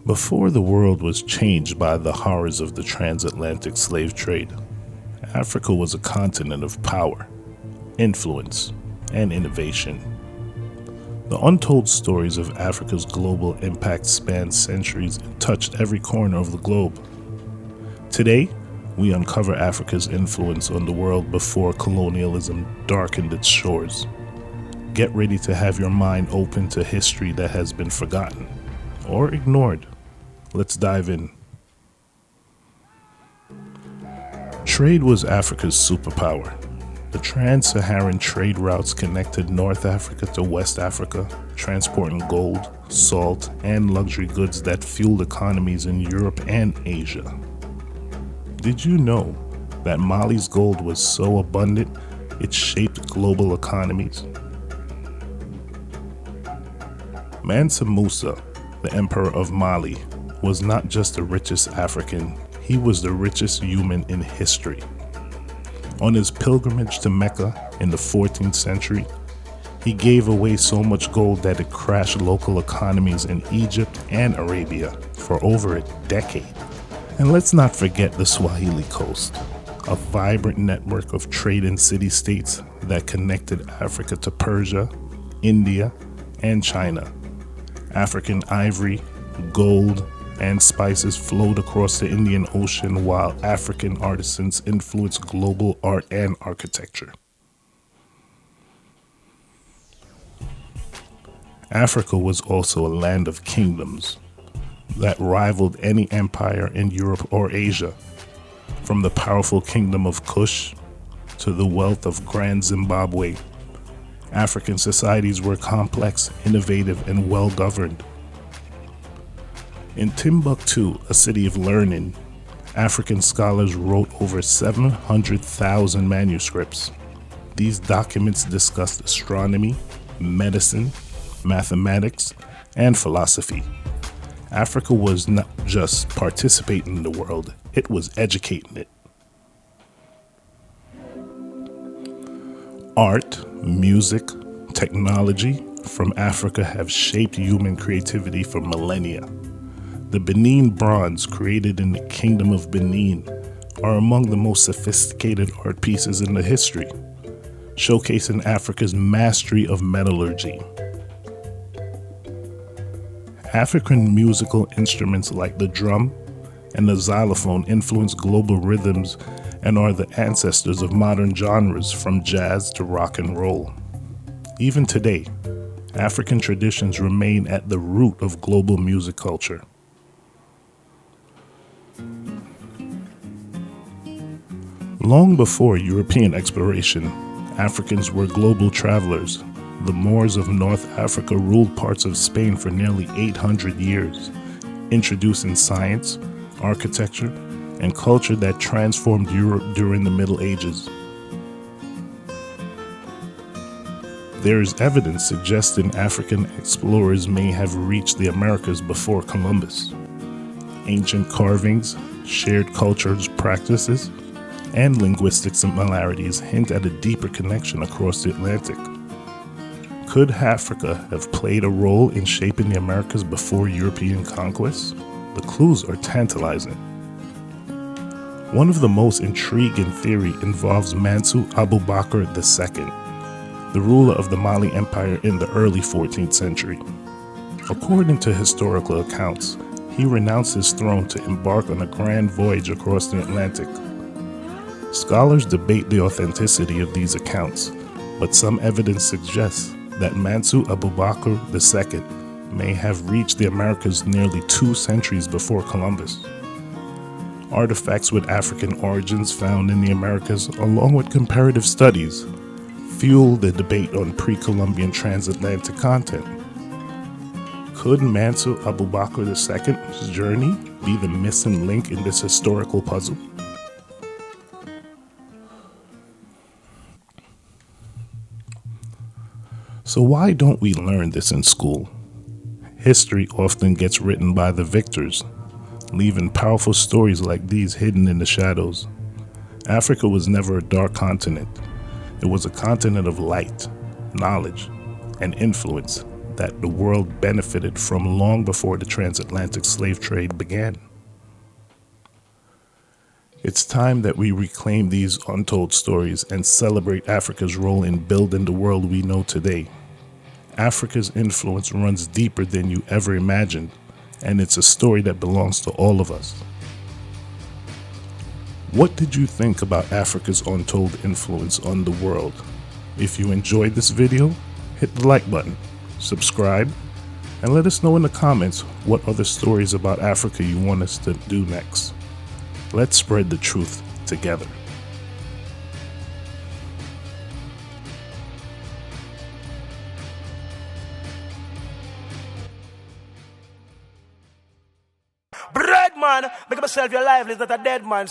Before the world was changed by the horrors of the transatlantic slave trade, Africa was a continent of power, influence, and innovation. The untold stories of Africa's global impact span centuries and touched every corner of the globe. Today, we uncover Africa's influence on the world before colonialism darkened its shores. Get ready to have your mind open to history that has been forgotten or ignored. Let's dive in. Trade was Africa's superpower. The trans-Saharan trade routes connected North Africa to West Africa, transporting gold, salt, and luxury goods that fueled economies in Europe and Asia. Did you know that Mali's gold was so abundant it shaped global economies? Mansa Musa, the Emperor of Mali, was not just the richest African, he was the richest human in history. On his pilgrimage to Mecca in the 14th century, he gave away so much gold that it crashed local economies in Egypt and Arabia for over a decade. And let's not forget the Swahili coast, a vibrant network of trade and city-states that connected Africa to Persia, India, and China. African ivory, gold, and spices flowed across the Indian Ocean while African artisans influenced global art and architecture. Africa was also a land of kingdoms that rivaled any empire in Europe or Asia, from the powerful kingdom of Kush to the wealth of Grand Zimbabwe. African societies were complex, innovative, and well-governed. In Timbuktu, a city of learning, African scholars wrote over 700,000 manuscripts. These documents discussed astronomy, medicine, mathematics, and philosophy. Africa was not just participating in the world, it was educating it. Art, music, technology from Africa have shaped human creativity for millennia. The Benin bronze, created in the Kingdom of Benin, are among the most sophisticated art pieces in the history, showcasing Africa's mastery of metallurgy. African musical instruments like the drum and the xylophone influence global rhythms and are the ancestors of modern genres from jazz to rock and roll. Even today, African traditions remain at the root of global music culture. Long before European exploration, Africans were global travelers. The Moors of North Africa ruled parts of Spain for nearly 800 years, introducing science, architecture, and culture that transformed Europe during the Middle Ages. There is evidence suggesting African explorers may have reached the Americas before Columbus. Ancient carvings, shared cultures, practices, and linguistic similarities hint at a deeper connection across the Atlantic. Could Africa have played a role in shaping the Americas before European conquest? The clues are tantalizing. One of the most intriguing theories involves Mansu Abubakar II, the ruler of the Mali Empire in the early 14th century. According to historical accounts, he renounced his throne to embark on a grand voyage across the Atlantic. Scholars debate the authenticity of these accounts, but some evidence suggests that Mansu Abubakar II may have reached the Americas nearly 2 centuries before Columbus. Artifacts with African origins found in the Americas, along with comparative studies, fuel the debate on pre-Columbian transatlantic content. Could Mansu Abubakar II's journey be the missing link in this historical puzzle? So why don't we learn this in school? History often gets written by the victors, leaving powerful stories like these hidden in the shadows. Africa was never a dark continent. It was a continent of light, knowledge, and influence that the world benefited from long before the transatlantic slave trade began. It's time that we reclaim these untold stories and celebrate Africa's role in building the world we know today. Africa's influence runs deeper than you ever imagined, and it's a story that belongs to all of us. What did you think about Africa's untold influence on the world? If you enjoyed this video, hit the like button, subscribe, and let us know in the comments what other stories about Africa you want us to do next. Let's spread the truth together. Bread man, make myself your life is not a dead man.